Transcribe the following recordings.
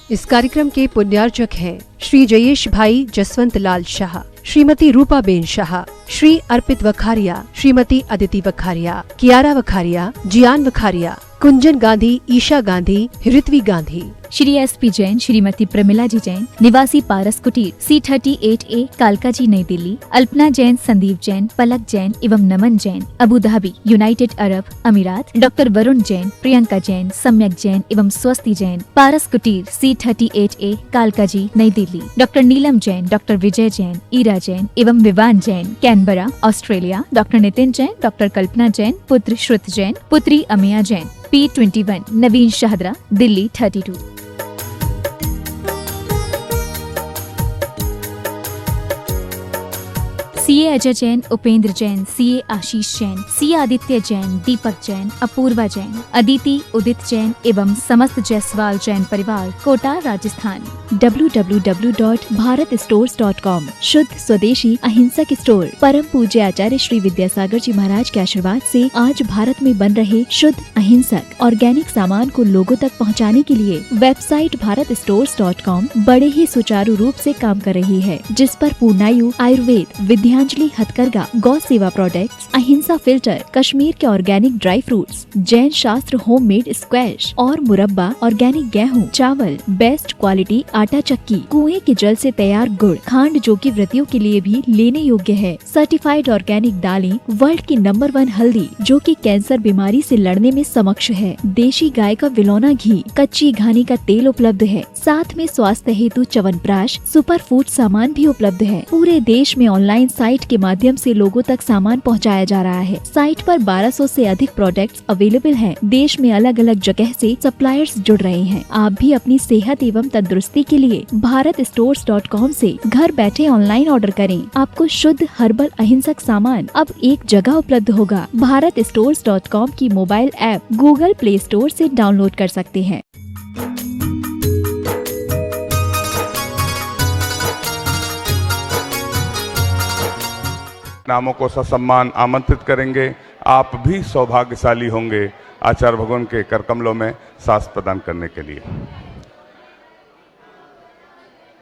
इस कार्यक्रम के पुण्यार्चक हैं श्री जयेश भाई जसवंत लाल शाह, श्रीमती रूपाबेन शाह, श्री अर्पित वखारिया, श्रीमती अदिति वखारिया, कियारा वखारिया, जियान वखारिया, कुंजन गांधी, ईशा गांधी, ऋत्वी गांधी, श्री एसपी जैन, श्रीमती प्रमिला जी जैन, निवासी पारस कुटीर, C38A, कालका जी, नई दिल्ली, अल्पना जैन, संदीप जैन, पलक जैन एवं Naman Jain, Abu Dhabi, United Arab Emirates, doctor Varun Jain, Priyanka Jain, Samyak Jain एवं स्वस्ति जैन, पारस कुटीर, C38A, कालका जी, नई दिल्ली, डॉक्टर नीलम जैन, डॉक्टर विजय जैन, ईरा जैन एवं Vivaan Jain, Canberra, Australia, doctor Nitin Jain, doctor Kalpana Jain, पुत्र श्रुत जैन, पुत्री अमिया जैन, P21, नवीन शाहदरा, दिल्ली 32। CA अजय जैन, उपेंद्र जैन, CA आशीष जैन, CA आदित्य जैन, दीपक जैन, अपूर्वा जैन, अदिति उदित जैन एवं समस्त जायसवाल जैन परिवार, कोटा, राजस्थान। www.bharatstores.com, शुद्ध स्वदेशी अहिंसक स्टोर। परम पूज्य आचार्य श्री विद्यासागर जी महाराज के आशीर्वाद से आज भारत में बन रहे शुद्ध अहिंसक ऑर्गेनिक सामान को लोगों तक पहुंचाने के लिए वेबसाइट bharatstores.com बड़े ही सुचारू रूप से काम कर रही है, जिस पर पूर्णायु आयुर्वेद, विद्यांजलि हथकरघा, गौ सेवा प्रोडक्ट्स, अहिंसा फिल्टर, कश्मीर के ऑर्गेनिक ड्राई फ्रूट्स, जैन शास्त्र होममेड स्क्वैश और मुरब्बा, ऑर्गेनिक गेहूं, चावल, बेस्ट क्वालिटी आटा चक्की, कुएं के जल से तैयार गुड़, खांड जो कि व्रतियों के लिए भी लेने योग्य है, सर्टिफाइड ऑर्गेनिक दालें, वर्ल्ड की नंबर 1 हल्दी जो कि कैंसर बीमारी से लड़ने में समक्ष है, देशी गाय का विलौना घी, कच्ची घानी का तेल उपलब्ध है, साथ में स्वास्थ्य हेतु च्यवनप्राश, सुपर फूड सामान भी उपलब्ध है। पूरे देश में ऑनलाइन साइट के माध्यम से लोगों तक सामान पहुंचाया जा रहा है। साइट पर 1200 से अधिक प्रोडक्ट्स अवेलेबल हैं। देश में अलग अलग जगह से सप्लायर्स जुड़ रहे हैं। आप भी अपनी सेहत एवं तंदुरुस्ती के लिए bharatstores.com से घर बैठे ऑनलाइन ऑर्डर करें। आपको शुद्ध हर्बल अहिंसक सामान अब एक जगह उपलब्ध होगा। bharatstores.com की mobile app Google play store से डाउनलोड कर सकते हैं। नामों को ससम्मान आमंत्रित करेंगे। आप भी सौभाग्यशाली होंगे आचार्य भगवान के करकमलों में सांस प्रदान करने के लिए।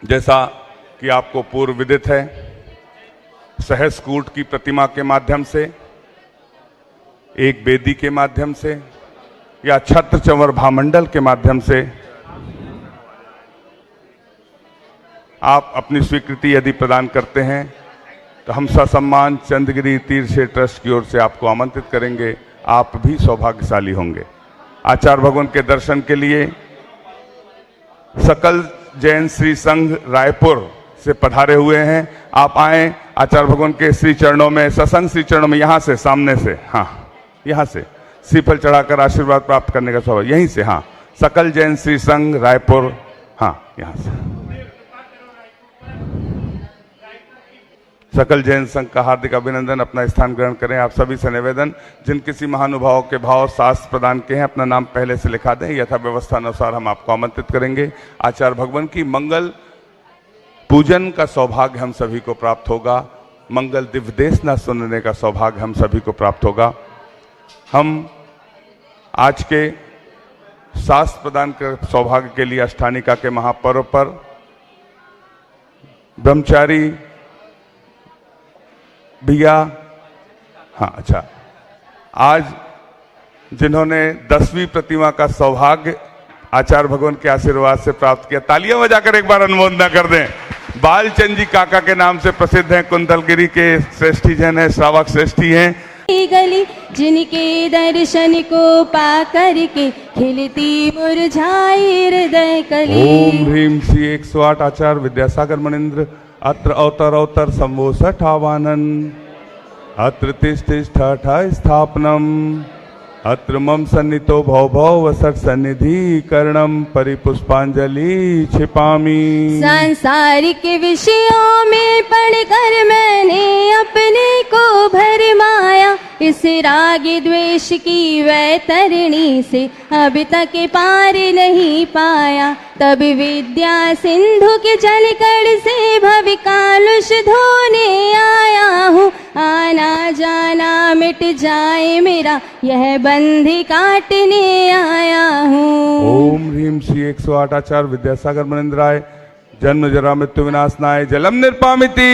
जैसा कि आपको पूर्व विदित है, सहस्कूट की प्रतिमा के माध्यम से, एक वेदी के माध्यम से या छत्र चंवर भामंडल के माध्यम से आप अपनी स्वीकृति यदि प्रदान करते हैं तो हम ससम्मान चंद्रगिरी तीर्थ क्षेत्र ट्रस्ट की ओर से आपको आमंत्रित करेंगे। आप भी सौभाग्यशाली होंगे। आचार्य भगवान के दर्शन के लिए सकल जैन श्री संघ रायपुर से पधारे हुए हैं। आप आए आचार्य भगवान के श्री चरणों में, सत्संग श्री चरणों में, यहाँ से सामने से, हाँ यहाँ से श्रीफल चढ़ाकर आशीर्वाद प्राप्त करने का सौभाग्य, यहीं से, हाँ सकल जैन श्री संघ रायपुर, हाँ यहाँ से सकल जैन संघ का हार्दिक अभिनंदन। अपना स्थान ग्रहण करें। आप सभी से निवेदन, जिन किसी महानुभाव के भाव शास्त्र प्रदान किए हैं अपना नाम पहले से लिखा दें। यथा व्यवस्था अनुसार हम आपको आमंत्रित करेंगे। आचार्य भगवान की मंगल पूजन का सौभाग्य हम सभी को प्राप्त होगा। मंगल दिव्य देश न सुनने का सौभाग्य हम सभी को प्राप्त होगा। हम आज के शास्त्र प्रदान के सौभाग्य के लिए अष्टानिका के महापर्व पर ब्रह्मचारी भैया, हाँ अच्छा, आज जिन्होंने 10वीं प्रतिमा का सौभाग्य आचार्य भगवान के आशीर्वाद से प्राप्त किया, तालियां बजाकर एक बार अनुमोदन कर दें। बालचंद जी काका के नाम से प्रसिद्ध हैं, कुंतलगिरी के श्रेष्ठी जन है, श्रावक श्रेष्ठी हैं। गली जिनके दर्शन को पा करके खिलती मुरझाई हृदय कली। ओम ह्रीम श्री 108 आचार्य विद्यासागर मनिंद्र अत्र अवतर संवो सठावानन अत्र तिष्ठा स्थापनम अत्र मम सन्नितो भव भव सट सन्निधि कर्णम परिपुष्पांजलि छिपामी। सांसारिक विषयों में पढ़कर मैंने अपने को भरमाया, इस राग द्वेष की वैतरणी से अब तक पार नहीं पाया। तब विद्या सिंधु के जल कण से भव कालुष धोने आया हूँ। आना जाना मिट जाए मेरा यह बंधी काटने आया हूँ। ओम ह्रीम श्री 108 आचार्य विद्यासागर मनिंद्राय जन्म जरा मृत्यु विनाशनाय जलम निर्पामिति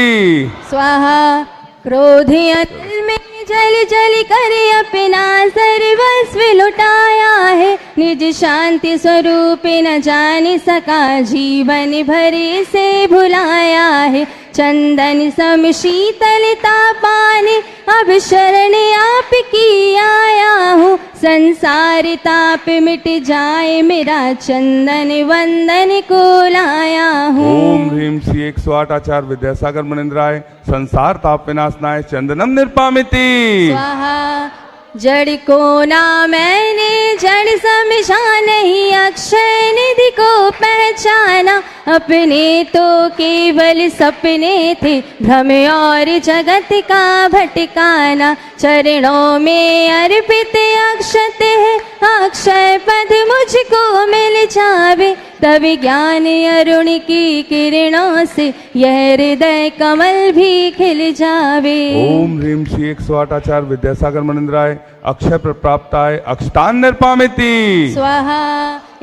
स्वाहा। क्रोधि अतल में जल जल कर अपना सर्वस्व लुटाया है। निज शांति स्वरूप न जान सका जीवन भरे से भुलाया है। चंदन सम शीतलता पाने अब शरण आपकी आया हूँ। संसार ताप मिट जाए मेरा चंदन वंदन को लाया हूँ। ओम ह्रीम श्री 108 आचार्य विद्यासागर मनिंद्राय संसार ताप विनाशनाय चंदनम निर्पामिति स्वाहा। जड़ को ना मैंने जड़ समझा नहीं अक्षय निधि को पहचाना। अपने तो केवल सपने थे भ्रम और जगत का भटकाना। चरणों में अर्पित अक्षत है अक्षय पद मुझको मिल जावे। तब ज्ञान अरुण की किरणों से यह हृदय कमल भी खिल जावे। ओम ह्रीम श्री 108 आचार्य विद्यासागर मनिंद्राय अक्षय प्राप्ताय अक्षतान निर्पामिति स्वाहा।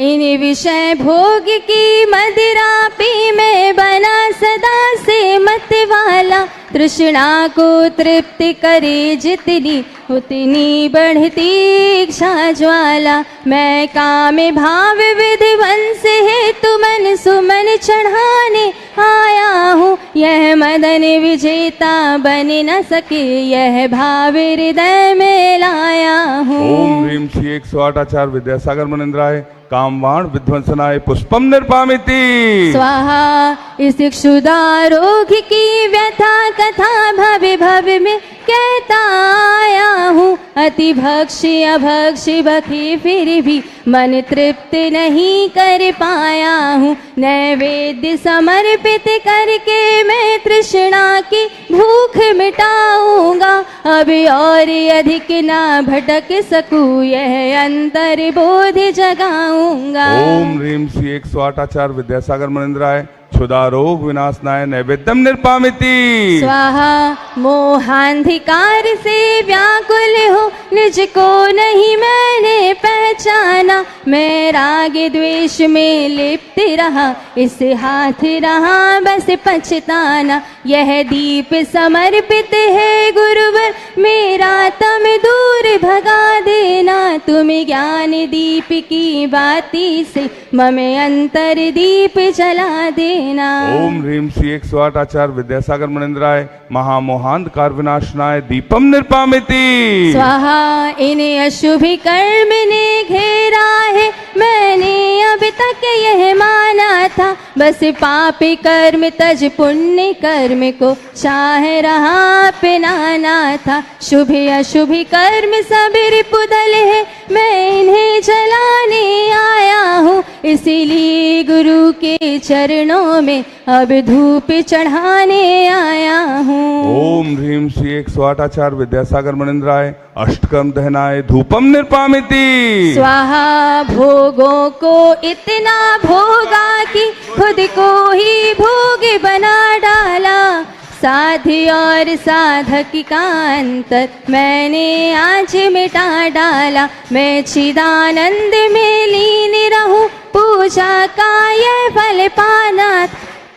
इन विषय भोग की मदिरा पी में बना सदा से मत वाला। तृष्णा को तृप्त करे जितनी उतनी बढ़ती इच्छा ज्वाला। मैं काम भाव विधिवंश है तुमन सुमन चढ़ाने आया हूँ। यह मदन विजेता बन न सके यह भाव हृदय में लाया हूँ। ओम ह्रीम श्री 108 आचार्य विद्यासागर मनिंद्राय कामवाण विध्वंसनाय पुष्पम निर्पामिति स्वाहा। इस क्षुधा रोग की व्यथा कथा भव भव में कहता आया हूँ। अति भक्षी अभक्षी बखी फिर भी मन तृप्त नहीं कर पाया हूँ। नैवेद्य समर्पित करके मैं तृष्णा की भूख मिटाऊंगा। अब और अधिक ना भटक सकूं यह अंतर बोध जगाऊंगा। ओम ह्रीम श्री 108 आचार्य विद्यासागर मनिंद्राय क्षुधा रोग विनाशनाय नैवेद्यम निर्पामिति स्वाहा। मोहांधिकार से व्याकुल हो निज को नहीं मैंने पहचाना। मैं राग द्वेष में लिप्त रहा इस हाथ रहा बस पछताना। यह दीप समर्पित है गुरुवर मेरा तम दूर भगा देना। तुम ज्ञान दीप की बाती से मम अंतर दीप जला देना। ओम ह्रीम श्री 108 आचार्य विद्यासागर मनिंद्राय महामोहांधकार विनाशनाय दीपम निर्पामिति स्वाहा। इन्हें अशुभ कर्म ने घेरा है मैंने अब तक यह माना था। बस पाप कर्म तज पुण्य कर्म को चाह रहा अपनाना था। शुभ अशुभ कर्म सब रिपुदल है मैं इन्हें जलाने आया हूँ। इसीलिए गुरु के चरणों में अब धूप चढ़ाने आया हूँ। ओम ह्रीम श्री 108 आचार्य विद्यासागर मनिंद्राय अष्टकर्म दहनाय धूपम निर्पामिति स्वाहा। भोगों को इतना भोगा कि खुद को ही भोग बना डाला। साधि और साधक का अंतर मैंने आज मिटा डाला। मैं चिदानंद में लीन रहूं पूजा का यह फल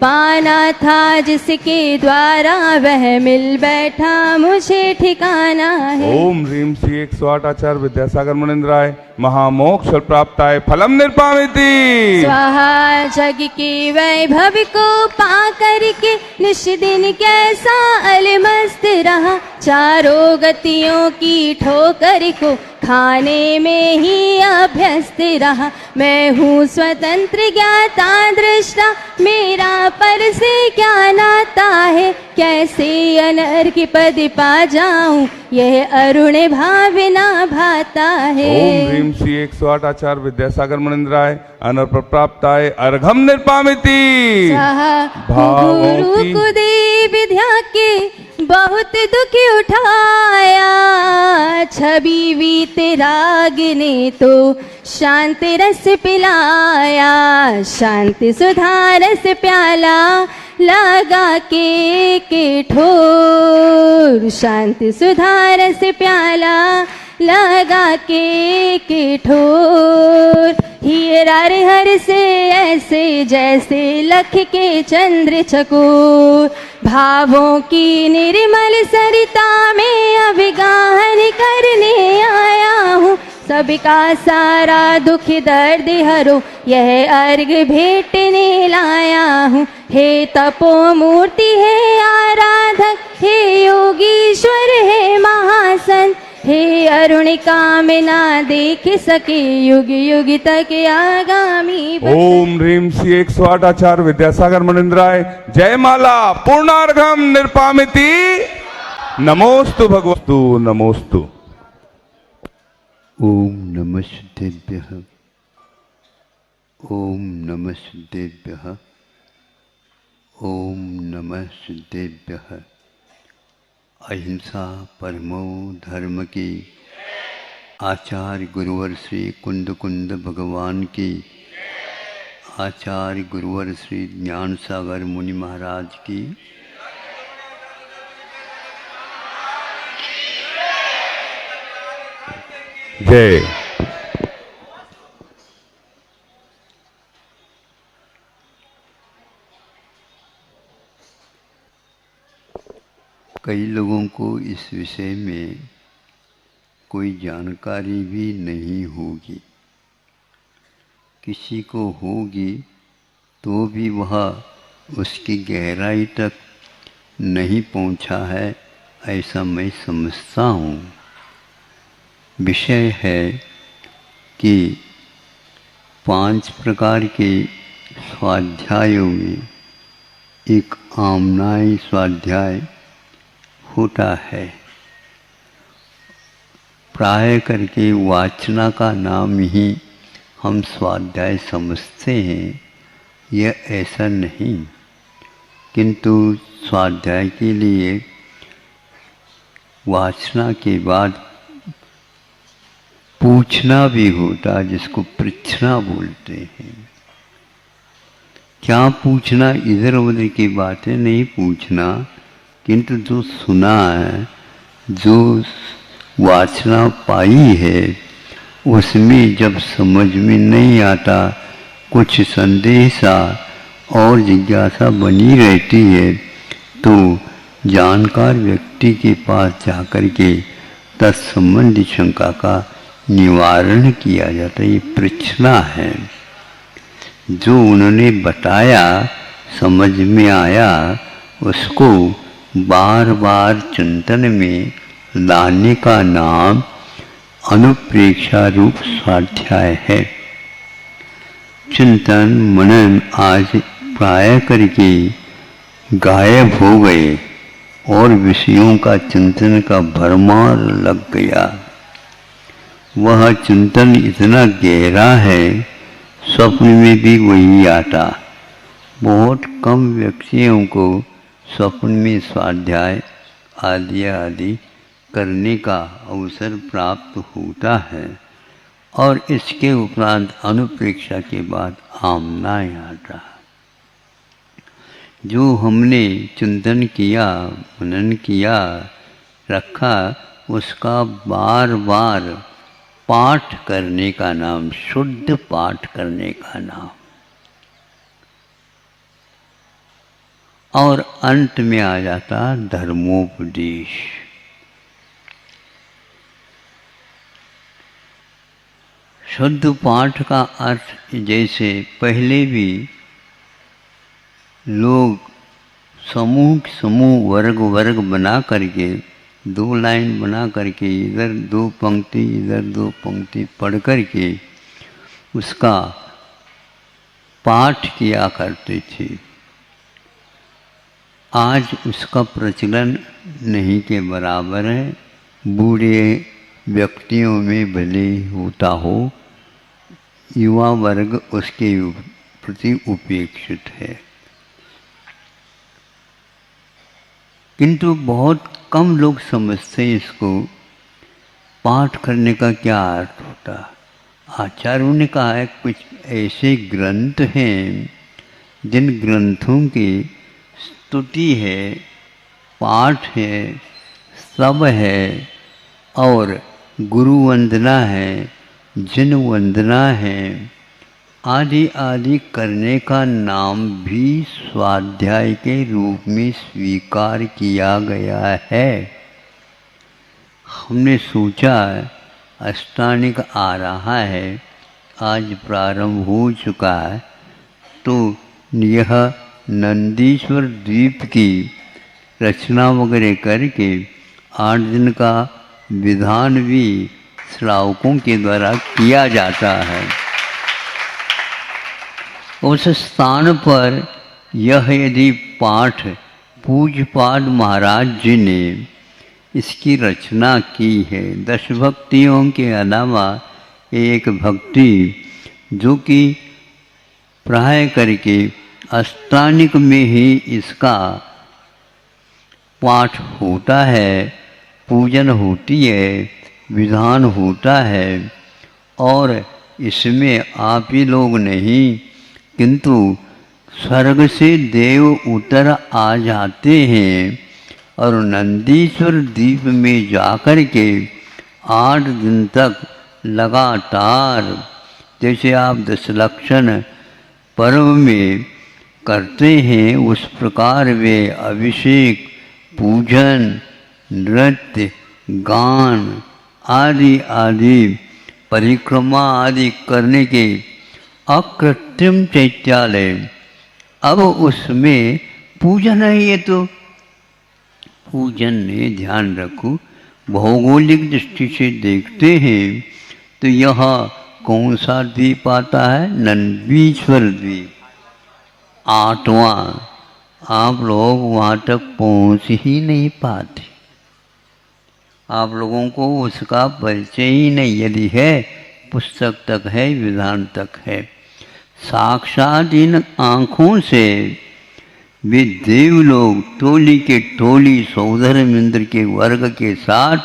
पाना था जिसके द्वारा वह मिल बैठा मुझे ठिकाना है। ओम ह्रीम श्री 108 आचार्य विद्यासागर मनिंद्राय महामोक्ष प्राप्ताय फलम निर्पामिति स्वाहा। जग के वैभव को पा करके निश दिन कैसा अलमस्त रहा। चारों गतियों की ठोकर को खाने में ही अभ्यस्त रहा। मैं हूँ स्वतंत्र ज्ञाता दृष्टा मेरा पर से क्या नाता है। कैसे अनर्घ पद पा जाऊं यह अरुण भावना भाता है। ओम ह्रीम श्री 108 आचार्य विद्यासागर मनिंद्राय अनर्प प्राप्ताय अर्घम निर्पामिति स्वाहा। गुरु को दे विद्या के बहुत दुख उठाया, छवि वीतराग ने तो शांति रस पिलाया, शांति सुधा रस प्याला लगा के ठोर, शांति सुधा रस प्याला लगा के ठोर। हीरा रे हर से ऐसे जैसे लख के चंद्र चकोर, भावों की निर्मल सरिता में अभिगाहन करने आया हूँ, सबका सारा दुख दर्द हरो यह अर्घ भेंटने लाया हूँ। हे तपो मूर्ति है आराधक, हे योगीश्वर है महासन, हे अरुण कामना देख सके युग युग तक आगामी ओम ह्रीम श्री 108 आचार्य विद्यासागर मुनिंद्राय जय माला पूर्णार्घम निर्पामिति नमोस्तु भगवतु नमोस्तु। ओम नमः सिद्धेभ्यः, ओम नमः सिद्धेभ्यः, ओम नमः सिद्धेभ्यः। अहिंसा परमो धर्म की, आचार्य गुरुवर श्री कुंद कुंद भगवान की, आचार्य गुरुवर श्री ज्ञान सागर मुनि महाराज की, जय। कई लोगों को इस विषय में कोई जानकारी भी नहीं होगी, किसी को होगी तो भी वह उसकी गहराई तक नहीं पहुंचा है, ऐसा मैं समझता हूँ। विषय है कि 5 प्रकार के स्वाध्यायों में एक आमनाई स्वाध्याय होता है। प्राय करके वाचना का नाम ही हम स्वाध्याय समझते हैं, यह ऐसा नहीं, किंतु स्वाध्याय के लिए वाचना के बाद पूछना भी होता, जिसको पृच्छना बोलते हैं। क्या पूछना, इधर उधर की बातें नहीं पूछना, किंतु जो सुना है, जो वाचना पाई है, उसमें जब समझ में नहीं आता, कुछ संदेह सा और जिज्ञासा बनी रहती है, तो जानकार व्यक्ति के पास जाकर के तत्संबंधी शंका का निवारण किया जाता है। ये पृच्छना है। जो उन्होंने बताया, समझ में आया, उसको बार बार चिंतन में लाने का नाम अनुप्रेक्षा रूप स्वाध्याय है। चिंतन मनन आज प्राय करके गायब हो गए और विषयों का चिंतन का भरमार लग गया। वह चिंतन इतना गहरा है, स्वप्न में भी वही आता। बहुत कम व्यक्तियों को स्वप्न में स्वाध्याय आदि आदि करने का अवसर प्राप्त होता है, और इसके उपरांत अनुप्रेक्षा के बाद आमनाय आता है। जो हमने चिंतन किया, मनन किया, रखा, उसका बार बार पाठ करने का नाम, शुद्ध पाठ करने का नाम। और अंत में आ जाता धर्मोपदेश। शुद्ध पाठ का अर्थ, जैसे पहले भी लोग समूह वर्ग वर्ग बना करके, 2 लाइन बना करके, इधर 2 पंक्ति इधर 2 पंक्ति पढ़ करके उसका पाठ किया करते थे। आज उसका प्रचलन नहीं के बराबर है। बूढ़े व्यक्तियों में भले होता हो, युवा वर्ग उसके प्रति उपेक्षित है। किंतु बहुत कम लोग समझते हैं इसको। पाठ करने का क्या अर्थ होता है? आचार्यों ने कहा है कुछ ऐसे ग्रंथ हैं जिन ग्रंथों की स्तुति है, पाठ है, सब है और गुरु वंदना है, जिन वंदना है आदि आदि करने का नाम भी स्वाध्याय के रूप में स्वीकार किया गया है। हमने सोचा अष्टानिक आ रहा है, आज प्रारंभ हो चुका है, तो यह नंदीश्वर द्वीप की रचना वगैरह करके 8 दिन का विधान भी श्रावकों के द्वारा किया जाता है। उस स्थान पर यह यदि पाठ पूज्यपाद महाराज जी ने इसकी रचना की है, 10 भक्तियों के अलावा एक भक्ति जो कि प्राय करके अष्टानिक में ही इसका पाठ होता है, पूजन होती है, विधान होता है और इसमें आप ही लोग नहीं किंतु स्वर्ग से देव उतर आ जाते हैं और नंदीश्वर द्वीप में जाकर के 8 दिन तक लगातार, जैसे आप दशलक्षण पर्व में करते हैं उस प्रकार वे अभिषेक, पूजन, नृत्य, गान आदि आदि परिक्रमा आदि करने के अकृत्रिम चैत्यालय। अब उसमें पूजन है, ये तो पूजन में ध्यान रखो, भौगोलिक दृष्टि से देखते हैं तो यह कौन सा द्वीप आता है? नंदीश्वर द्वीप, 8वां। आप लोग वहाँ तक पहुँच ही नहीं पाते, आप लोगों को उसका परिचय ही नहीं, यदि है पुस्तक तक है, विधान तक है। साक्षात इन आँखों से वे देव लोग टोली के टोली सौधर्मेंद्र के वर्ग के साथ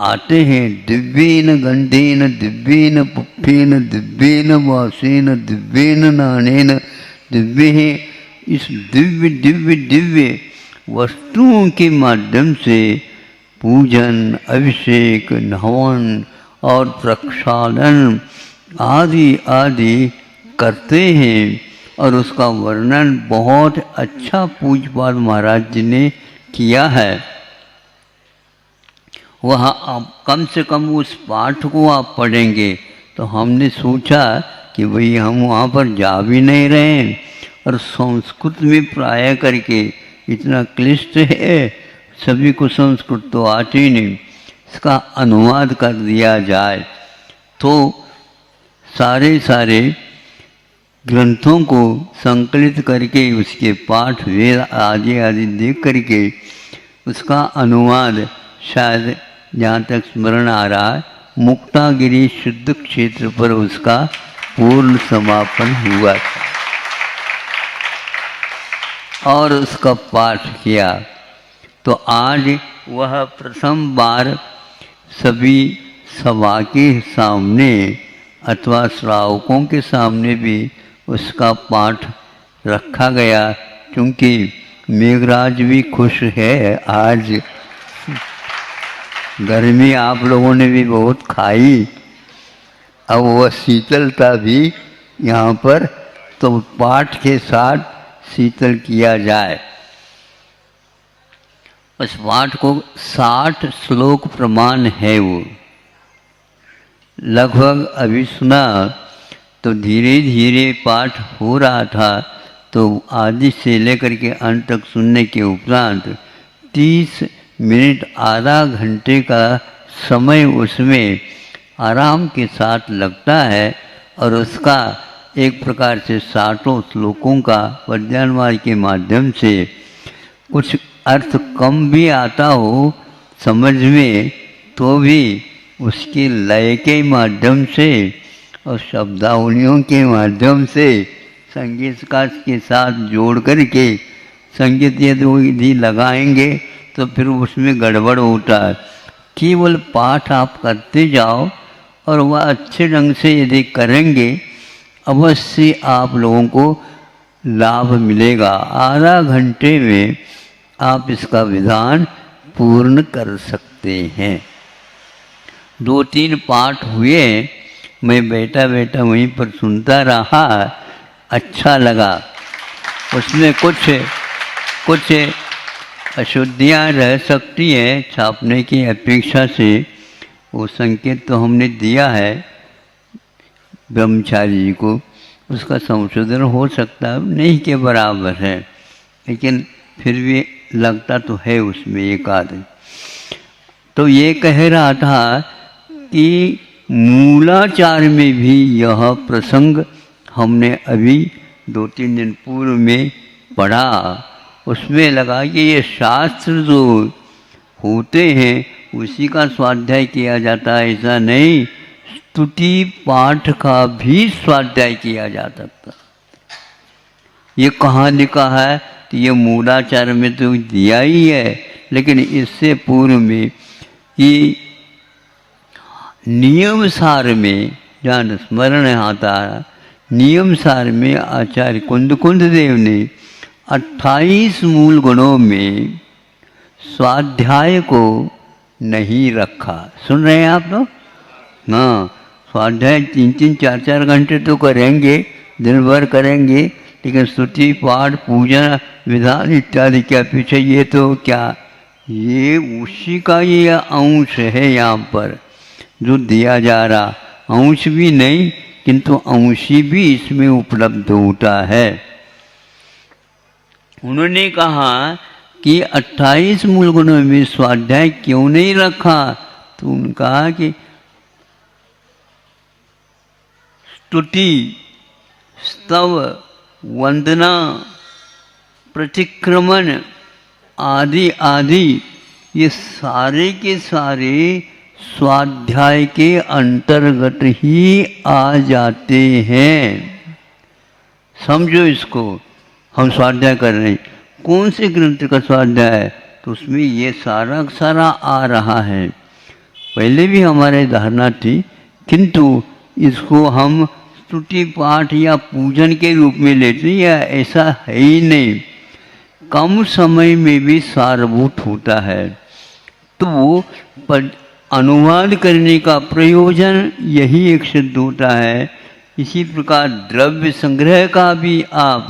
आते हैं। दिव्येन गंधेन, दिव्येन पुष्पेन, दिव्येन वासेन, दिव्येन नानेन, दिव्य, इस दिव्य दिव्य दिव्य वस्तुओं के माध्यम से पूजन, अभिषेक, हवन और प्रक्षालन आदि आदि करते हैं और उसका वर्णन बहुत अच्छा पूज्यपाद महाराज जी ने किया है। वह कम से कम उस पाठ को आप पढ़ेंगे तो हमने सोचा कि भाई हम वहाँ पर जा भी नहीं रहे और संस्कृत में प्राय करके इतना क्लिष्ट है, सभी को संस्कृत तो आती नहीं, इसका अनुवाद कर दिया जाए तो सारे ग्रंथों को संकलित करके उसके पाठ वेद आदि आदि देख करके उसका अनुवाद, शायद जहाँ तक स्मरण आ रहा है, मुक्तागिरी शुद्ध क्षेत्र पर उसका पूर्ण समापन हुआ था और उसका पाठ किया। तो आज वह प्रथम बार सभी सभा के सामने अथवा श्रावकों के सामने भी उसका पाठ रखा गया, क्योंकि मेघराज भी खुश है। आज गर्मी आप लोगों ने भी बहुत खाई, अब वह शीतलता भी यहाँ पर तो पाठ के साथ शीतल किया जाए। उस पाठ को 60 श्लोक प्रमाण है, वो लगभग अभी सुना तो धीरे धीरे पाठ हो रहा था, तो आदि से लेकर के अंत तक सुनने के उपरांत 30 मिनट आधा घंटे का समय उसमें आराम के साथ लगता है और उसका एक प्रकार से 60 श्लोकों का पद्यानुवाद के माध्यम से कुछ अर्थ कम भी आता हो समझ में, तो भी उसके लय के माध्यम से और शब्दावलियों के माध्यम से संगीत का के साथ जोड़ करके संगीत यदि लगाएंगे तो फिर उसमें गड़बड़ होता है। केवल पाठ आप करते जाओ और वह अच्छे ढंग से यदि करेंगे अवश्य आप लोगों को लाभ मिलेगा। आधा घंटे में आप इसका विधान पूर्ण कर सकते हैं। 2-3 पाठ हुए, मैं बैठा बैठा वहीं पर सुनता रहा, अच्छा लगा। उसमें कुछ अशुद्धियाँ रह सकती हैं छापने की अपेक्षा से, वो संकेत तो हमने दिया है ब्रह्मचारी जी को, उसका संशोधन हो सकता है, नहीं के बराबर है, लेकिन फिर भी लगता तो है उसमें एक आध। तो ये कह रहा था कि मूलाचार में भी यह प्रसंग हमने अभी 2-3 दिन पूर्व में पढ़ा। उसमें लगा कि ये शास्त्र जो होते हैं उसी का स्वाध्याय किया जाता है, ऐसा नहीं, स्तुति पाठ का भी स्वाध्याय किया जा सकता। ये कहाँ लिखा है? तो ये मूलाचार में तो दिया ही है, लेकिन इससे पूर्व में कि नियम सार में जहाँ स्मरण आता है, नियम सार में आचार्य कुंद देव ने 28 मूल गुणों में स्वाध्याय को नहीं रखा। सुन रहे हैं आप लोग? हाँ, स्वाध्याय 3-3, 4-4 घंटे तो करेंगे, दिन भर करेंगे, लेकिन स्तुति पाठ पूजन विधान इत्यादि के पीछे ये तो क्या, ये उसी का ये अंश है यहाँ पर जो दिया जा रहा। अंश भी नहीं किंतु अंशी भी इसमें उपलब्ध होता है। उन्होंने कहा कि 28 मूल गुणों में स्वाध्याय क्यों नहीं रखा? तो उन्होंने कहा कि स्तुति, स्तव, वंदना, प्रतिक्रमण आदि आदि ये सारे के सारे स्वाध्याय के अंतर्गत ही आ जाते हैं। समझो इसको, हम स्वाध्याय कर रहे हैं, कौन से ग्रंथ का स्वाध्याय है? तो उसमें ये सारा सारा आ रहा है। पहले भी हमारे धारणा थी, किंतु इसको हम स्तुति पाठ या पूजन के रूप में लेते हैं, या ऐसा है ही नहीं। कम समय में भी सारभूत होता है। तो अनुवाद करने का प्रयोजन यही एक सिद्ध होता है। इसी प्रकार द्रव्य संग्रह का भी आप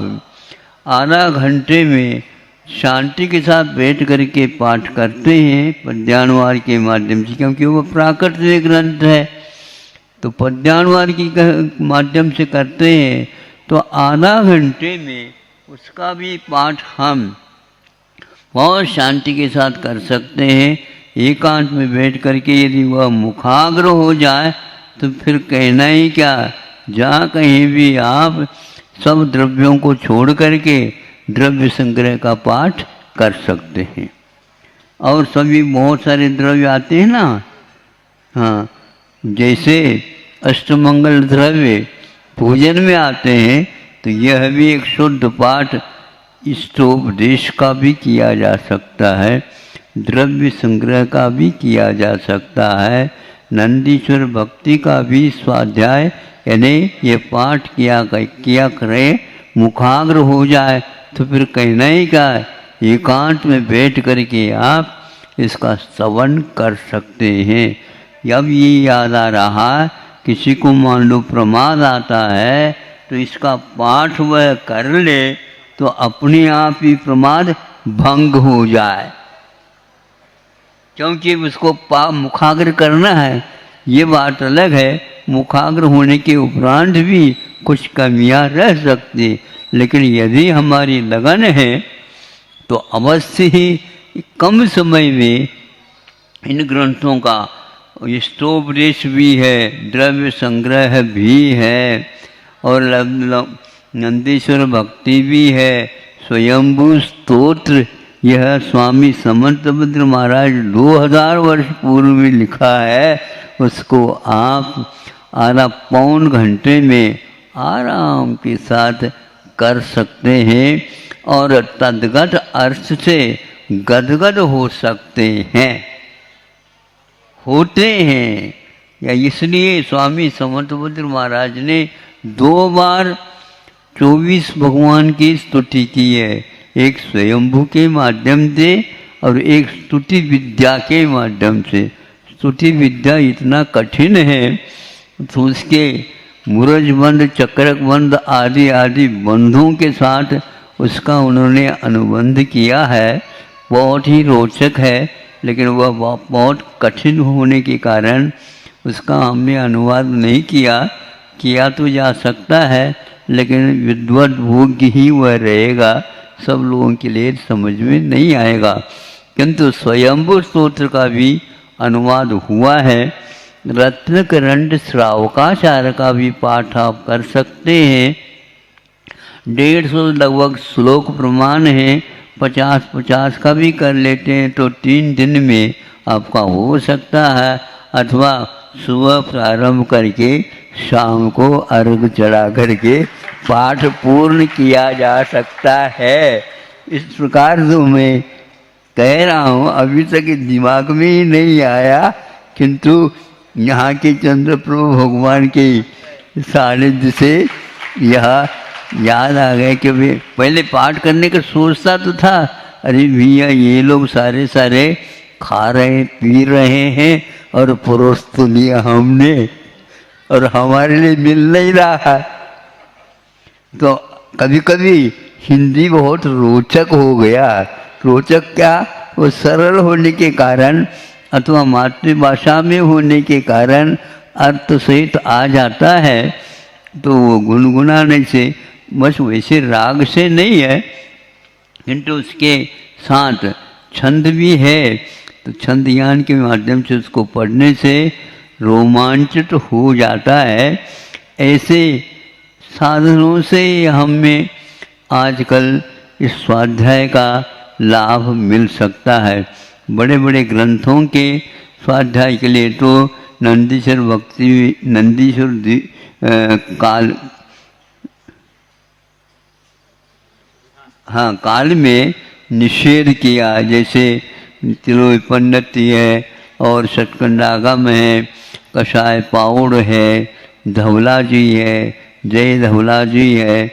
आधा घंटे में शांति के साथ बैठ करके पाठ करते हैं पद्यानुवाद के माध्यम से, क्योंकि वो प्राकृतिक ग्रंथ है, तो पद्यानुवाद के माध्यम से करते हैं, तो आधा घंटे में उसका भी पाठ हम बहुत शांति के साथ कर सकते हैं। एकांत में बैठ करके यदि वह मुखाग्र हो जाए तो फिर कहना ही क्या, जहाँ कहीं भी आप सब द्रव्यों को छोड़ करके द्रव्य संग्रह का पाठ कर सकते हैं। और सभी बहुत सारे द्रव्य आते हैं ना, हाँ, जैसे अष्टमंगल द्रव्य पूजन में आते हैं, तो यह भी एक शुद्ध पाठ इष्टोपदेश का भी किया जा सकता है, द्रव्य संग्रह का भी किया जा सकता है, नंदीश्वर भक्ति का भी स्वाध्याय, यानी ये पाठ किया करें, मुखाग्र हो जाए तो फिर कहना ही क्या, एकांत में बैठ करके आप इसका श्रवण कर सकते हैं। अब ये याद आ रहा, किसी को मान लो प्रमाद आता है तो इसका पाठ वह कर ले तो अपने आप ही प्रमाद भंग हो जाए, क्योंकि उसको मुखाग्र करना है। ये बात अलग है, मुखाग्र होने के उपरांत भी कुछ कमियां रह सकती, लेकिन यदि हमारी लगन है तो अवश्य ही कम समय में इन ग्रंथों का इष्टोपदेश भी है, द्रव्य संग्रह भी है, और नंदीश्वर भक्ति भी है, स्वयंभू स्तोत्र, यह स्वामी समर्थभद्र महाराज 2000 वर्ष पूर्व में लिखा है, उसको आप आधा पौन घंटे में आराम के साथ कर सकते हैं। और तद्गत अर्थ से गदगद हो सकते हैं, होते हैं। या इसलिए स्वामी समर्थबुद्ध महाराज ने 2 बार 24 भगवान की स्तुति की है, एक स्वयंभू के माध्यम से और एक स्तुति विद्या के माध्यम से। स्तुति विद्या इतना कठिन है तो उसके मूरजबंध, चक्रकबंध आदि आदि बंधों के साथ उसका उन्होंने अनुबंध किया है, बहुत ही रोचक है। लेकिन वह बहुत कठिन होने के कारण उसका हमने अनुवाद नहीं किया तो जा सकता है, लेकिन विद्वत भोग्य ही वह रहेगा, सब लोगों के लिए समझ में नहीं आएगा। किंतु स्वयंभू स्तोत्र का भी अनुवाद हुआ है। रत्नकरंड श्रावकाचार्य का भी पाठ आप कर सकते हैं। 150 लगभग श्लोक प्रमाण है, 50-50 का भी कर लेते हैं तो 3 दिन में आपका हो सकता है। अथवा सुबह प्रारंभ करके शाम को अर्घ चढ़ा करके पाठ पूर्ण किया जा सकता है। इस प्रकार जो मैं कह रहा हूँ अभी तक दिमाग में ही नहीं आया, किंतु यहाँ के चंद्रप्रभु भगवान के सानिध्य से यह याद आ गया कि भाई पहले पाठ करने का सोचता तो था, अरे भैया ये लोग सारे खा रहे पी रहे हैं और परोस तो लिया हमने और हमारे लिए मिल नहीं रहा है। तो कभी कभी हिंदी बहुत रोचक हो गया। रोचक क्या, वो सरल होने के कारण अथवा मातृभाषा में होने के कारण अर्थ सहित आ जाता है, तो वो गुनगुनाने से बस वैसे राग से नहीं है, किंतु उसके साथ छंद भी है, तो छंद ज्ञान के माध्यम से उसको पढ़ने से रोमांचित हो जाता है। ऐसे साधनों से हमें आजकल इस स्वाध्याय का लाभ मिल सकता है। बड़े बड़े ग्रंथों के स्वाध्याय के लिए तो नंदीश्वर भक्ति, काल में निषेध किया, जैसे तिरुपन्नति है और सतकंडागम है, कषाय पाउड़ है, धवला जी है, जय धवला जी है,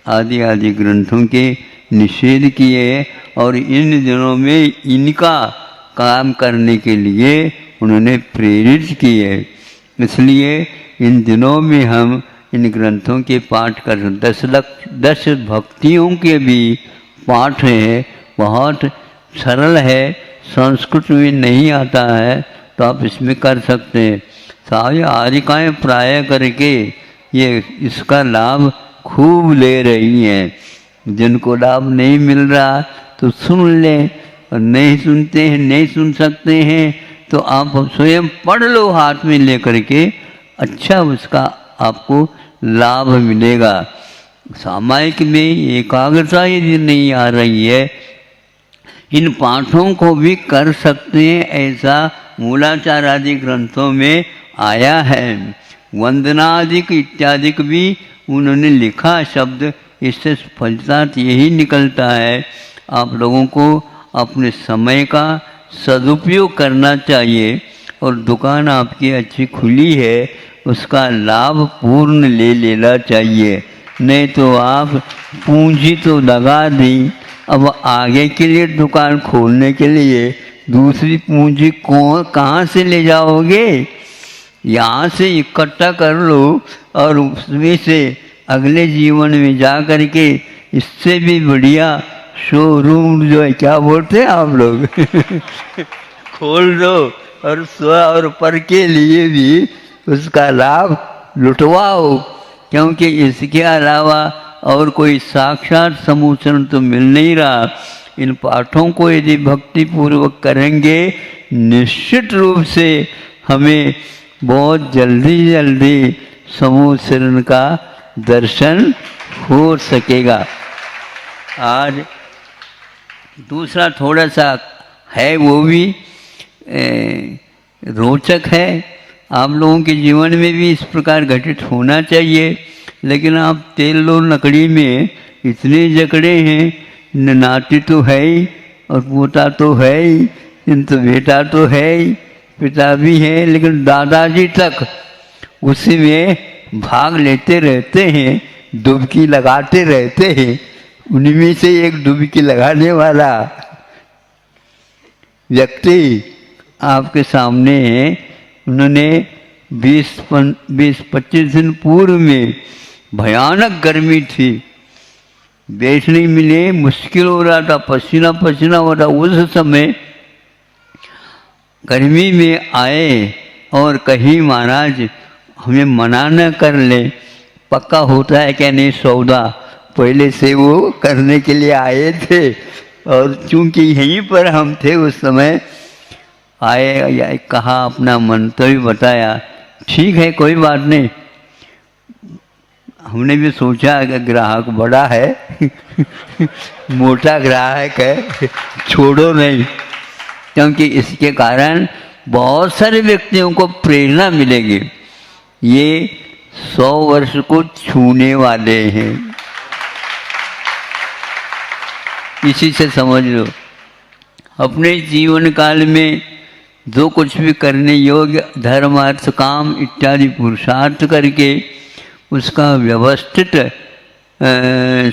आदि आदि ग्रंथों के निषेध किए और इन दिनों में इनका काम करने के लिए उन्होंने प्रेरित किए। इसलिए इन दिनों में हम इन ग्रंथों के पाठ कर 10 भक्तियों के भी पाठ है, बहुत सरल है, संस्कृत में नहीं आता है तो आप इसमें कर सकते हैं। सारी आरिकाएँ प्राय करके ये इसका लाभ खूब ले रही हैं। जिनको लाभ नहीं मिल रहा तो सुन लें, और नहीं सुनते हैं, नहीं सुन सकते हैं तो आप स्वयं पढ़ लो हाथ में लेकर के, अच्छा उसका आपको लाभ मिलेगा। सामायिक में एकाग्रता यदि नहीं आ रही है, इन पाठों को भी कर सकते हैं, ऐसा मूलाचार आदि ग्रंथों में आया है। वंदनादिक इत्यादि भी उन्होंने लिखा शब्द, इससे फलता यही निकलता है आप लोगों को अपने समय का सदुपयोग करना चाहिए और दुकान आपकी अच्छी खुली है उसका लाभ पूर्ण ले लेना चाहिए। नहीं तो आप पूंजी तो लगा दी, अब आगे के लिए दुकान खोलने के लिए दूसरी पूंजी कहाँ से ले जाओगे? यहाँ से इकट्ठा कर लो और उसमें से अगले जीवन में जा कर के इससे भी बढ़िया शोरूम जो है, क्या बोलते हैं आप लोग खोल दो और स्व और पर के लिए भी उसका लाभ लुटवाओ, क्योंकि इसके अलावा और कोई साक्षात समूचरण तो मिल नहीं रहा। इन पाठों को यदि भक्ति पूर्वक करेंगे निश्चित रूप से हमें बहुत जल्दी समूचरण का दर्शन हो सकेगा। आज दूसरा थोड़ा सा है, वो भी रोचक है, आप लोगों के जीवन में भी इस प्रकार घटित होना चाहिए। लेकिन आप तेल लो लकड़ी में इतने जकड़े हैं नाती तो है ही और पोता तो है ही, किंतु बेटा तो है ही, पिता भी है, लेकिन दादाजी तक उसी में भाग लेते रहते हैं, डुबकी लगाते रहते हैं। उन्हीं में से एक डुबकी लगाने वाला व्यक्ति आपके सामने है। उन्होंने 20-25 दिन पूर्व में भयानक गर्मी थी, बैठने मिले मुश्किल हो रहा था, पसीना पसीना हो रहा। उस समय गर्मी में आए और कहीं महाराज हमें मना न कर ले, पक्का होता है क्या नहीं सौदा, पहले से वो करने के लिए आए थे। और चूंकि यहीं पर हम थे उस समय, आए या कहा, अपना मंतव्य बताया। ठीक है, कोई बात नहीं। हमने भी सोचा कि ग्राहक बड़ा है मोटा ग्राहक है, छोड़ो नहीं, क्योंकि इसके कारण बहुत सारे व्यक्तियों को प्रेरणा मिलेगी। ये 100 वर्ष को छूने वाले हैं, इसी से समझ लो। अपने जीवन काल में जो कुछ भी करने योग्य धर्म अर्थ काम इत्यादि पुरुषार्थ करके उसका व्यवस्थित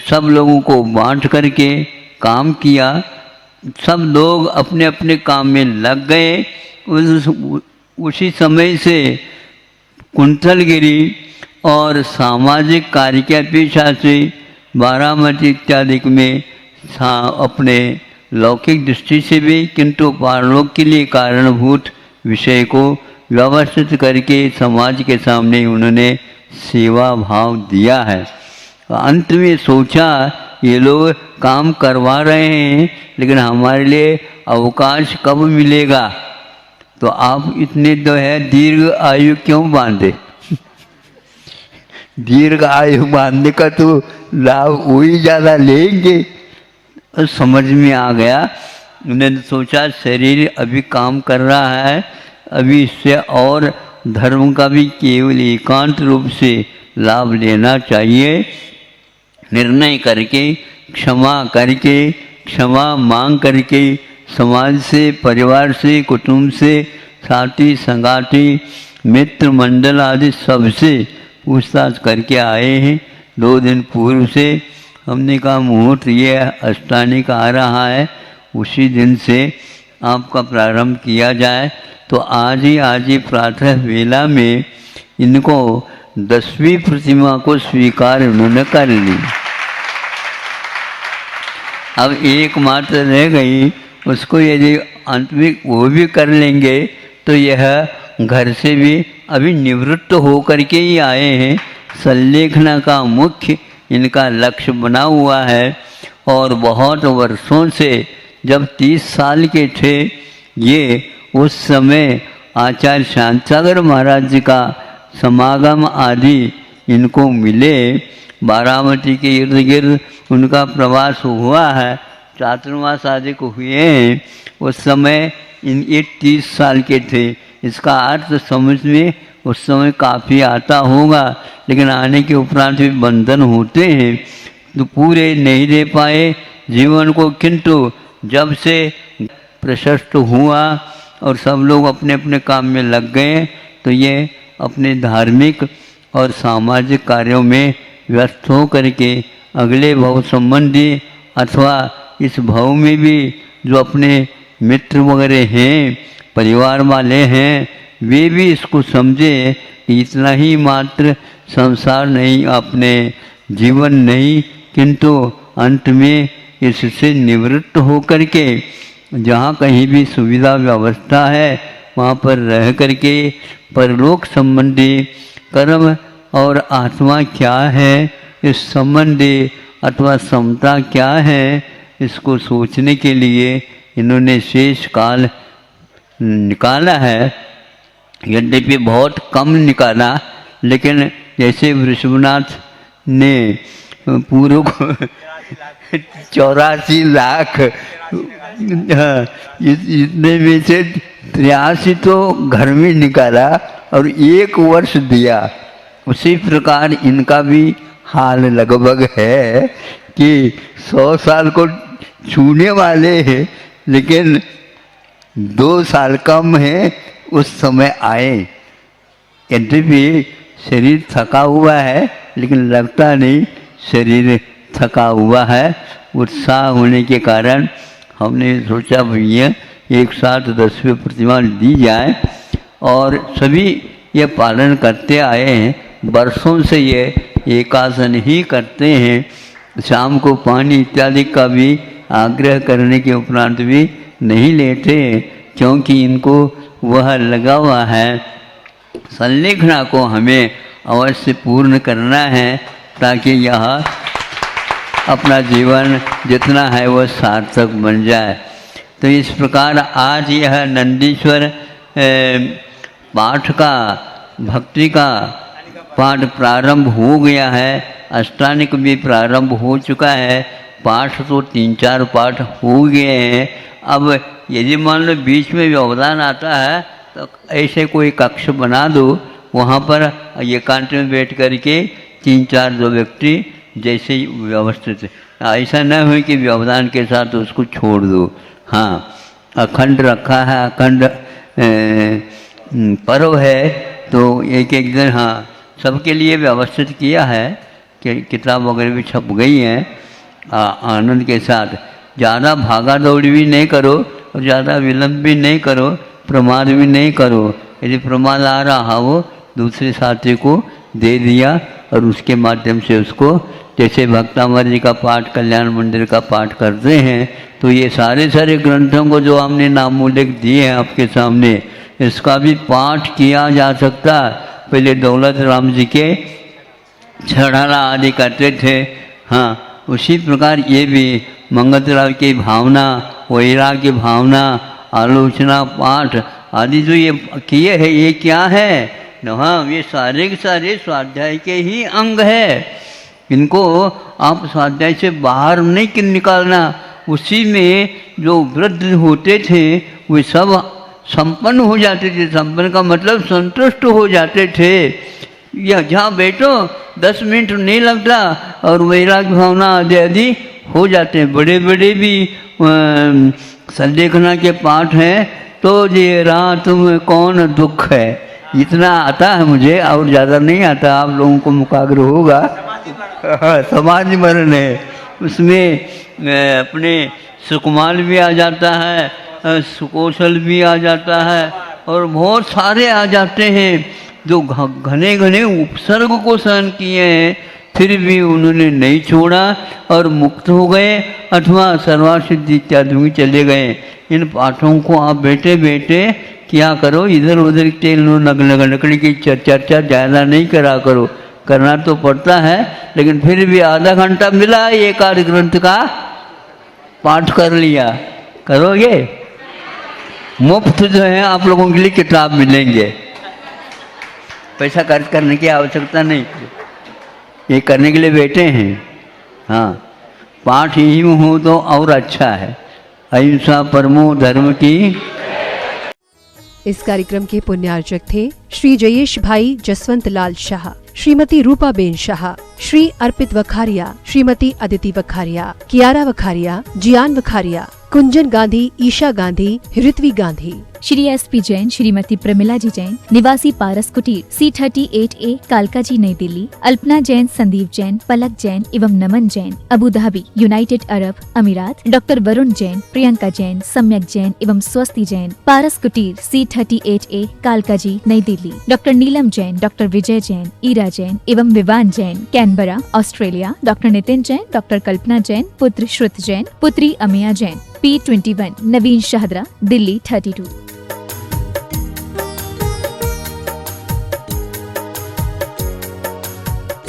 सब लोगों को बांट करके काम किया। सब लोग अपने अपने काम में लग गए। उसी समय से कुंतलगिरी और सामाजिक कार्य के अपेक्षा से बारामती इत्यादि में अपने लौकिक दृष्टि से भी किंतु पारलोक के लिए कारणभूत विषय को व्यवस्थित करके समाज के सामने उन्होंने सेवा भाव दिया है। अंत में सोचा ये लोग काम करवा रहे हैं, लेकिन हमारे लिए अवकाश कब मिलेगा, तो आप इतने तो है दीर्घ आयु क्यों बांधे दीर्घ आयु बांधने का तो लाभ वही ज़्यादा लेंगे। समझ में आ गया। उन्होंने सोचा शरीर अभी काम कर रहा है, अभी इससे और धर्म का भी केवल एकांत रूप से लाभ लेना चाहिए। निर्णय करके, क्षमा करके, क्षमा मांग करके समाज से, परिवार से, कुटुंब से, साथी संगाती मित्र मंडल आदि सबसे पूछताछ करके आए हैं। 2 दिन पूर्व से हमने कहा मुहूर्त ये अष्टानी का आ रहा है, उसी दिन से आपका प्रारंभ किया जाए। तो आज ही प्रातः वेला में इनको 10वीं प्रतिमा को स्वीकार उन्होंने कर ली। अब एकमात्र रह गई, उसको यदि अंत में वो भी कर लेंगे तो यह घर से भी अभी निवृत्त होकर के ही आए हैं। संलेखना का मुख्य इनका लक्ष्य बना हुआ है और बहुत वर्षों से, जब 30 साल के थे ये, उस समय आचार्य शांतागर महाराज जी का समागम आदि इनको मिले। बारामती के इर्द गिर्द उनका प्रवास हुआ है, चातुर्मास आदि को हुए हैं। उस समय ये 30 साल के थे। इसका अर्थ समझ में उस समय काफ़ी आता होगा, लेकिन आने के उपरांत भी बंधन होते हैं तो पूरे नहीं दे पाए जीवन को। किंतु जब से प्रशस्त हुआ और सब लोग अपने अपने काम में लग गए तो ये अपने धार्मिक और सामाजिक कार्यों में व्यस्त हो करके अगले भव संबंधी अथवा इस भव में भी जो अपने मित्र वगैरह हैं, परिवार वाले हैं, वे भी इसको समझे कि इतना ही मात्र संसार नहीं, अपने जीवन नहीं, किंतु अंत में इससे निवृत्त होकर के जहाँ कहीं भी सुविधा व्यवस्था है वहाँ पर रह करके परलोक संबंधी कर्म और आत्मा क्या है इस संबंधी अथवा समता क्या है, इसको सोचने के लिए इन्होंने शेष काल निकाला है। यद्यपि बहुत कम निकाला, लेकिन जैसे वृषभनाथ ने पूर्व को 84 लाख, इतने में से 83 तो घर में निकाला और 1 वर्ष दिया। उसी प्रकार इनका भी हाल लगभग है कि 100 साल को छूने वाले हैं, लेकिन 2 साल कम है उस समय आए। यद्यपि शरीर थका हुआ है, लेकिन लगता नहीं शरीर थका हुआ है। उत्साह होने के कारण हमने सोचा भैया एक साथ 10वें प्रतिमा दी जाए, और सभी ये पालन करते आए हैं। वर्षों से ये एकासन ही करते हैं। शाम को पानी इत्यादि का भी आग्रह करने के उपरांत भी नहीं लेते, क्योंकि इनको वह लगा हुआ है। संलेखना को हमें अवश्य पूर्ण करना है, ताकि यह अपना जीवन जितना है वह सार्थक बन जाए। तो इस प्रकार आज यह नंदीश्वर पाठ का, भक्ति का पाठ प्रारंभ हो गया है। अष्टानिक भी प्रारंभ हो चुका है। पाठ तो 3-4 पाठ हो गए हैं। अब यदि मान लो बीच में व्यवधान आता है तो ऐसे कोई कक्ष बना दो, वहाँ पर एकांत में बैठ करके 3-4 जो व्यक्ति जैसे ही व्यवस्थित, ऐसा न हो कि व्यवधान के साथ उसको छोड़ दो। हाँ, अखंड रखा है, अखंड पर्व है, तो एक एक दिन हाँ सबके लिए व्यवस्थित किया है कि किताब वगैरह भी छप गई हैं आनंद के साथ। ज़्यादा भागा दौड़ी भी नहीं करो और ज़्यादा विलंब भी नहीं करो, प्रमाद भी नहीं करो। यदि प्रमाद आ रहा हो दूसरे साथी को दे दिया और उसके माध्यम से उसको, जैसे भक्तामर जी का पाठ, कल्याण मंदिर का पाठ करते हैं, तो ये सारे ग्रंथों को जो हमने नाम उल्लेख दिए हैं आपके सामने, इसका भी पाठ किया जा सकता। पहले दौलत राम जी के छड़ाला आदि करते थे। हाँ, उसी प्रकार ये भी मंगतराव की भावना, वैराग की भावना, आलोचना पाठ आदि जो ये किए हैं, ये क्या है? हाँ, ये सारे के सारे स्वाध्याय के ही अंग है। इनको आप स्वाध्याय से बाहर नहीं निकालना। उसी में जो वृद्ध होते थे वे सब संपन्न हो जाते थे। संपन्न का मतलब संतुष्ट हो जाते थे। या जहाँ बैठो 10 मिनट नहीं लगता और वैराग्य भावना आदि हो जाते हैं। बड़े बड़े भी संलेखना के पाठ हैं, तो ये रात में कौन दुख है, इतना आता है मुझे, और ज़्यादा नहीं आता। आप लोगों को मुकाग्र होगा। समाधि मरण है, उसमें अपने सुकुमार भी आ जाता है, सुकौशल भी आ जाता है, और बहुत सारे आ जाते हैं जो घने घने उपसर्ग को सहन किए हैं, फिर भी उन्होंने नहीं छोड़ा और मुक्त हो गए अथवा सर्वासिद्धि इत्यादि में चले गए। इन पाठों को आप बैठे बैठे क्या करो, इधर उधर तेल लकड़ी की चर्चा ज़्यादा नहीं करा करो। करना तो पड़ता है, लेकिन फिर भी आधा घंटा मिला एक आध ग्रंथ का पाठ कर लिया, करोगे? मुफ्त जो है आप लोगों के लिए किताब मिलेंगे, पैसा खर्च करने की आवश्यकता नहीं, ये करने के लिए बैठे हैं। हाँ, पाठ यही हो तो और अच्छा है। अहिंसा परमो धर्म की। इस कार्यक्रम के पुण्यार्चक थे श्री जयेश भाई जसवंत लाल शाह, श्रीमती रूपा बेन शाह, श्री अर्पित वखारिया, श्रीमती अदिति वखारिया, कियारा वखारिया, जियान वखारिया, कुंजन गांधी, ईशा गांधी, ऋत्वी गांधी, श्री एसपी जैन, श्रीमती प्रमिला जी जैन, निवासी पारस कुटीर, C38A, कालका जी, नई दिल्ली, अल्पना जैन, संदीप जैन, पलक जैन एवं Naman Jain, Abu Dhabi, United Arab Emirates, doctor Varun Jain, Priyanka Jain, Samyak Jain एवं स्वस्ति जैन, पारस कुटीर, C38A, कालका जी, नई दिल्ली, डॉक्टर नीलम जैन, डॉक्टर विजय जैन, ईरा जैन एवं Vivaan Jain, Canberra, Australia, doctor Nitin Jain, doctor Kalpana Jain, पुत्र श्रुत जैन, पुत्री अमिया जैन, P21, नवीन शाहदरा, दिल्ली 32।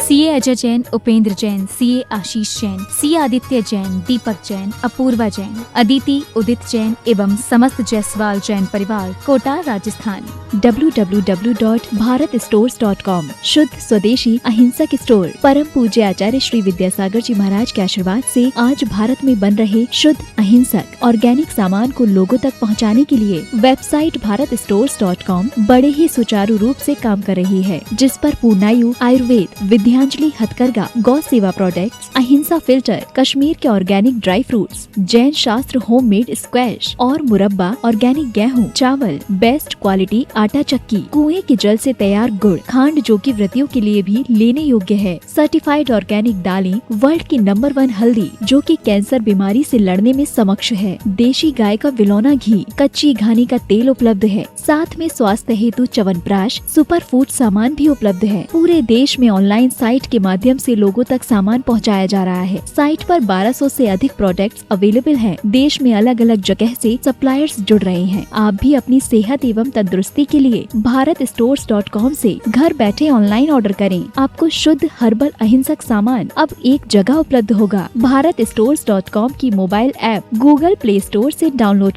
CA अजय जैन, उपेंद्र जैन, CA आशीष जैन, CA आदित्य जैन, दीपक जैन, अपूर्वा जैन, अदिति उदित जैन एवं समस्त जायसवाल जैन परिवार, कोटा, राजस्थान। www.bharatstores.com, शुद्ध स्वदेशी अहिंसक स्टोर। परम पूज्य आचार्य श्री विद्यासागर जी महाराज के आशीर्वाद से आज भारत में बन रहे शुद्ध अहिंसक ऑर्गेनिक सामान को लोगों तक पहुंचाने के लिए वेबसाइट bharatstores.com बड़े ही सुचारू रूप से काम कर रही है, जिस पर पूर्णायु आयुर्वेद, विज्ञान गीतांजलि हथकरघा गौ सेवा प्रोडक्ट्स, अहिंसा फिल्टर, कश्मीर के ऑर्गेनिक ड्राई फ्रूट्स, जैन शास्त्र होममेड स्क्वैश और मुरब्बा, ऑर्गेनिक गेहूं, चावल, बेस्ट क्वालिटी आटा चक्की, कुएं के जल से तैयार गुड़, खांड जो कि व्रतियों के लिए भी लेने योग्य है, सर्टिफाइड ऑर्गेनिक दालें, वर्ल्ड की नंबर 1 हल्दी जो कि कैंसर बीमारी से लड़ने में समक्ष है, देशी गाय का विलौना घी, कच्ची घानी का तेल उपलब्ध है, साथ में स्वास्थ्य हेतु च्यवनप्राश, सुपर फूड सामान भी उपलब्ध है। पूरे देश में ऑनलाइन साइट के माध्यम से लोगों तक सामान पहुंचाया जा रहा है। साइट पर 1200 से अधिक प्रोडक्ट्स अवेलेबल हैं। देश में अलग अलग जगह से सप्लायर्स जुड़ रहे हैं। आप भी अपनी सेहत एवं तंदुरुस्ती के लिए bharatstores.com से घर बैठे ऑनलाइन ऑर्डर करें। आपको शुद्ध हर्बल अहिंसक सामान अब एक जगह उपलब्ध होगा। भारतस्टोर्स.com की mobile app Google play store से डाउनलोड